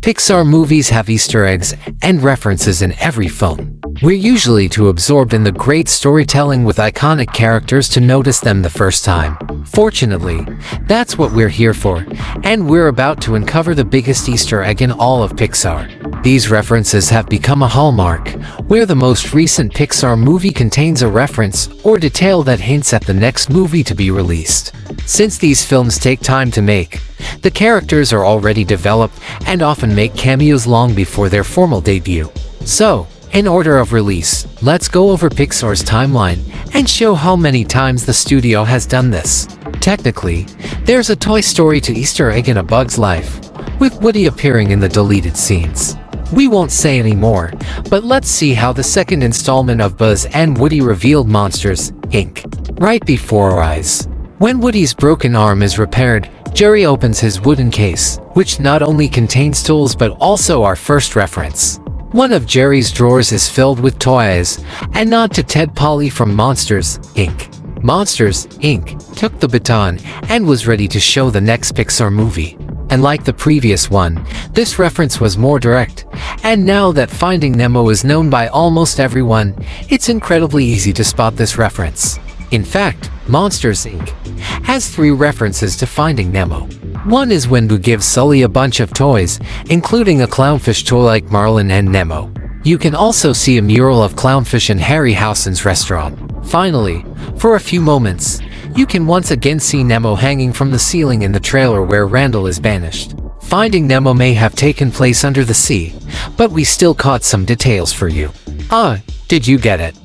Pixar movies have Easter eggs and references in every film. We're usually too absorbed in the great storytelling with iconic characters to notice them the first time. Fortunately, that's what we're here for, and we're about to uncover the biggest Easter egg in all of Pixar. These references have become a hallmark, where the most recent Pixar movie contains a reference or detail that hints at the next movie to be released. Since these films take time to make, the characters are already developed and often make cameos long before their formal debut. So, in order of release, let's go over Pixar's timeline and show how many times the studio has done this. Technically, there's a Toy Story to Easter egg in A Bug's Life, with Woody appearing in the deleted scenes. We won't say any more, but let's see how the second installment of Buzz and Woody revealed Monsters, Inc. right before our eyes. When Woody's broken arm is repaired, Jerry opens his wooden case, which not only contains tools but also our first reference. One of Jerry's drawers is filled with toys, a nod to Ted Polly from Monsters, Inc. Monsters, Inc. took the baton and was ready to show the next Pixar movie. And like the previous one, this reference was more direct, and now that Finding Nemo is known by almost everyone, it's incredibly easy to spot this reference. In fact, Monsters, Inc. has 3 references to Finding Nemo. One is when Boo gives Sully a bunch of toys, including a clownfish toy like Marlin and Nemo. You can also see a mural of clownfish in Harryhausen's restaurant. Finally, for a few moments, you can once again see Nemo hanging from the ceiling in the trailer where Randall is banished. Finding Nemo may have taken place under the sea, but we still caught some details for you. Did you get it?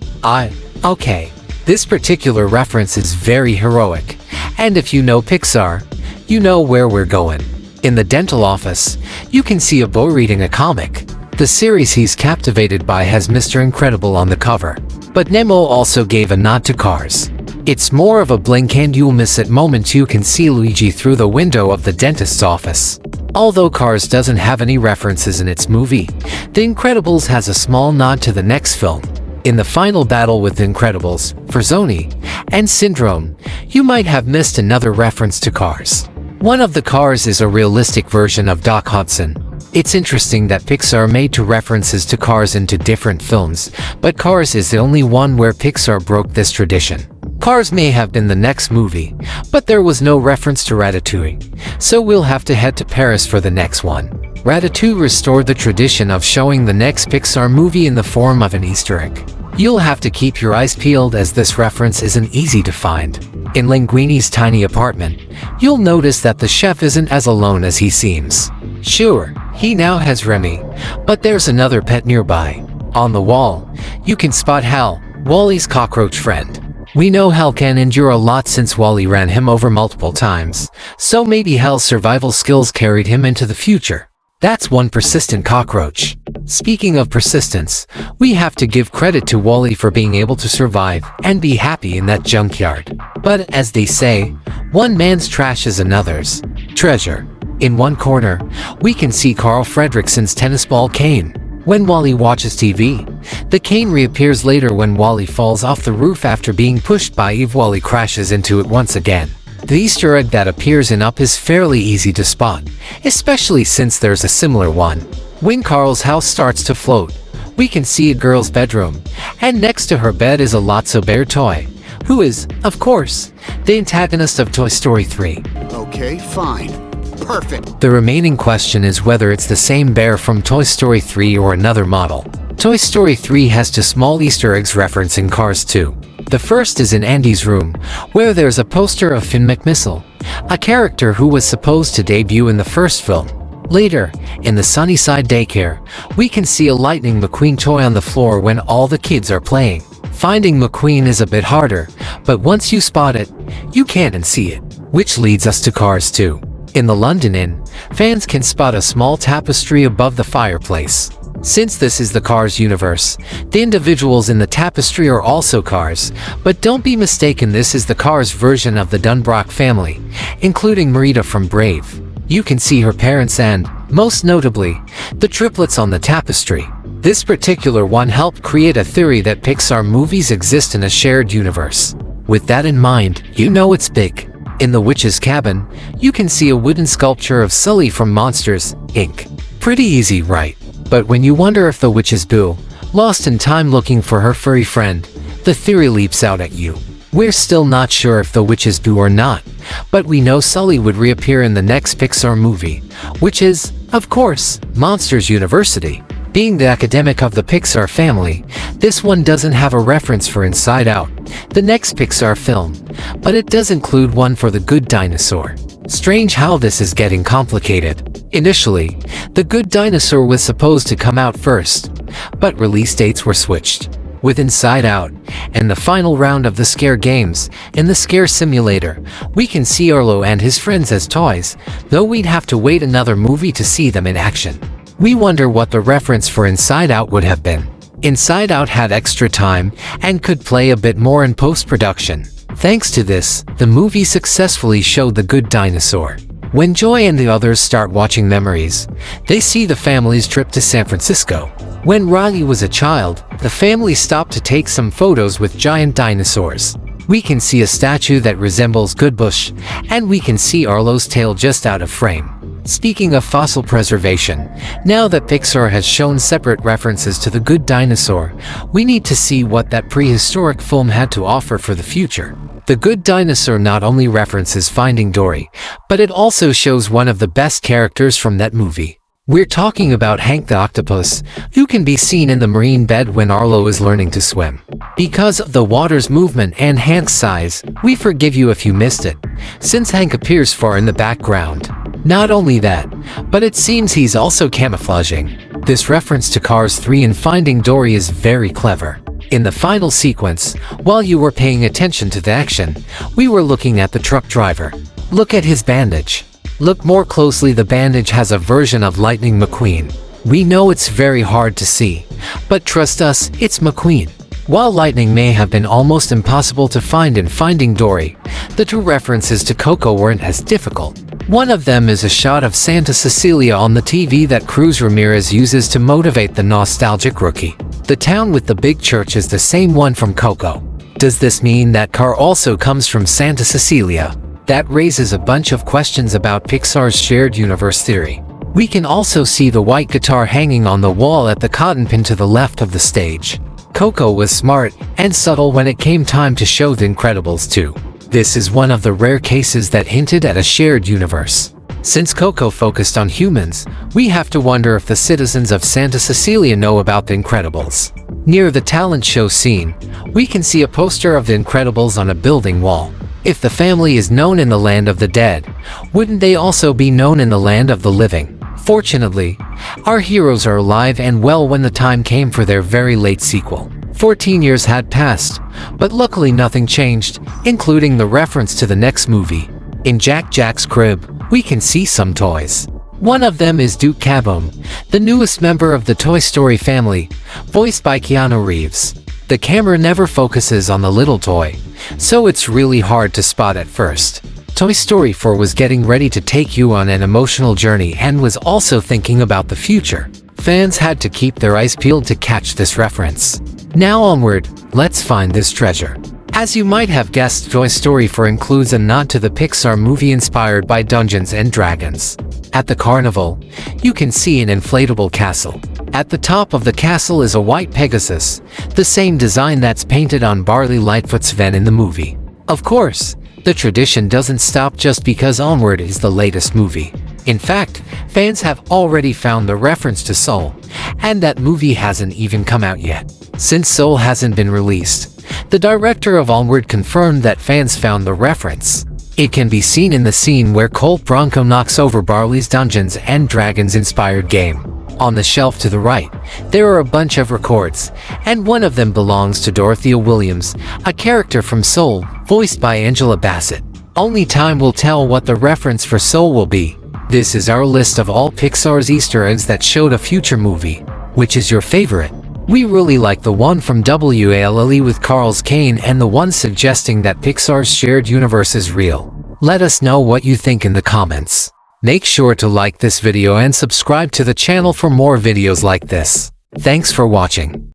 Okay. This particular reference is very heroic, and if you know Pixar, you know where we're going. In the dental office, you can see a boy reading a comic. The series he's captivated by has Mr. Incredible on the cover, but Nemo also gave a nod to Cars. It's more of a blink and you'll miss it moment you can see Luigi through the window of the dentist's office. Although Cars doesn't have any references in its movie, The Incredibles has a small nod to the next film. In the final battle with The Incredibles, Frozzoni, and Syndrome, you might have missed another reference to Cars. One of the cars is a realistic version of Doc Hudson. It's interesting that Pixar made 2 references to Cars into different films, but Cars is the only one where Pixar broke this tradition. Cars may have been the next movie, but there was no reference to Ratatouille, so we'll have to head to Paris for the next one. Ratatouille restored the tradition of showing the next Pixar movie in the form of an Easter egg. You'll have to keep your eyes peeled as this reference isn't easy to find. In Linguini's tiny apartment, you'll notice that the chef isn't as alone as he seems. Sure, he now has Remy, but there's another pet nearby. On the wall, you can spot Hal, Wally's cockroach friend. We know Hal can endure a lot since Wally ran him over multiple times, so maybe Hal's survival skills carried him into the future. That's one persistent cockroach. Speaking of persistence, we have to give credit to Wally for being able to survive and be happy in that junkyard. But as they say, one man's trash is another's treasure. In one corner, we can see Carl Fredrickssen's tennis ball cane. When Wally watches TV, the cane reappears later when Wally falls off the roof after being pushed by Eve. Wally crashes into it once again. The Easter egg that appears in Up is fairly easy to spot, especially since there's a similar one. When Carl's house starts to float, we can see a girl's bedroom, and next to her bed is a Lotso bear toy, who is, of course, the antagonist of Toy Story 3. Okay, fine. Perfect. The remaining question is whether it's the same bear from Toy Story 3 or another model. Toy Story 3 has 2 small Easter eggs referencing Cars 2. The first is in Andy's room, where there's a poster of Finn McMissile, a character who was supposed to debut in the first film. Later, in the Sunnyside daycare, we can see a Lightning McQueen toy on the floor when all the kids are playing. Finding McQueen is a bit harder, but once you spot it, you can't unsee it. Which leads us to Cars 2. In the London Inn, fans can spot a small tapestry above the fireplace. Since this is the Cars universe, the individuals in the tapestry are also Cars, but don't be mistaken, this is the Cars version of the Dunbrock family, including Merida from Brave. You can see her parents and, most notably, the triplets on the tapestry. This particular one helped create a theory that Pixar movies exist in a shared universe. With that in mind, you know it's big. In the witch's cabin, you can see a wooden sculpture of Sully from Monsters, Inc. Pretty easy, right? But when you wonder if the witch is Boo, lost in time looking for her furry friend, the theory leaps out at you. We're still not sure if the witch is Boo or not, but we know Sully would reappear in the next Pixar movie, which is, of course, Monsters University. Being the academic of the Pixar family, this one doesn't have a reference for Inside Out, the next Pixar film, but it does include one for The Good Dinosaur. Strange how this is getting complicated. Initially, The Good Dinosaur was supposed to come out first, but release dates were switched. With Inside Out, and the final round of the Scare games, in the Scare Simulator, we can see Arlo and his friends as toys, though we'd have to wait another movie to see them in action. We wonder what the reference for Inside Out would have been. Inside Out had extra time, and could play a bit more in post-production. Thanks to this, the movie successfully showed The Good Dinosaur. When Joy and the others start watching Memories, they see the family's trip to San Francisco. When Riley was a child, the family stopped to take some photos with giant dinosaurs. We can see a statue that resembles Goodbush, and we can see Arlo's tail just out of frame. Speaking of fossil preservation, now that Pixar has shown separate references to The Good Dinosaur, we need to see what that prehistoric film had to offer for the future. The Good Dinosaur not only references Finding Dory, but it also shows one of the best characters from that movie. We're talking about Hank the octopus, who can be seen in the marine bed when Arlo is learning to swim. Because of the water's movement and Hank's size, we forgive you if you missed it, since Hank appears far in the background. Not only that, but it seems he's also camouflaging. This reference to Cars 3 and Finding Dory is very clever. In the final sequence, while you were paying attention to the action, we were looking at the truck driver. Look at his bandage. Look more closely, the bandage has a version of Lightning McQueen. We know it's very hard to see, but trust us, it's McQueen. While Lightning may have been almost impossible to find in Finding Dory, the two references to Coco weren't as difficult. One of them is a shot of Santa Cecilia on the TV that Cruz Ramirez uses to motivate the nostalgic rookie. The town with the big church is the same one from Coco. Does this mean that car also comes from Santa Cecilia? That raises a bunch of questions about Pixar's shared universe theory. We can also see the white guitar hanging on the wall at the cotton pin to the left of the stage. Coco was smart and subtle when it came time to show The Incredibles 2. This is one of the rare cases that hinted at a shared universe. Since Coco focused on humans, we have to wonder if the citizens of Santa Cecilia know about The Incredibles. Near the talent show scene, we can see a poster of The Incredibles on a building wall. If the family is known in the land of the dead, wouldn't they also be known in the land of the living? Fortunately, our heroes are alive and well when the time came for their very late sequel. 14 years had passed, but luckily nothing changed, including the reference to the next movie. In Jack's crib, we can see some toys. One of them is Duke Kaboom, the newest member of the Toy Story family, voiced by Keanu Reeves. The camera never focuses on the little toy, so it's really hard to spot at first. Toy Story 4 was getting ready to take you on an emotional journey and was also thinking about the future. Fans had to keep their eyes peeled to catch this reference. Now onward, let's find this treasure. As you might have guessed, Toy Story 4 includes a nod to the Pixar movie inspired by Dungeons & Dragons. At the carnival, you can see an inflatable castle. At the top of the castle is a white Pegasus, the same design that's painted on Barley Lightfoot's van in the movie. Of course, the tradition doesn't stop just because Onward is the latest movie. In fact, fans have already found the reference to Soul, and that movie hasn't even come out yet. Since Soul hasn't been released, the director of Onward confirmed that fans found the reference. It can be seen in the scene where Colt Bronco knocks over Barley's Dungeons & Dragons inspired game. On the shelf to the right, there are a bunch of records, and one of them belongs to Dorothea Williams, a character from Soul, voiced by Angela Bassett. Only time will tell what the reference for Soul will be. This is our list of all Pixar's Easter eggs that showed a future movie. Which is your favorite? We really like the one from WALLE with Carl's Kane and the one suggesting that Pixar's shared universe is real. Let us know what you think in the comments. Make sure to like this video and subscribe to the channel for more videos like this. Thanks for watching.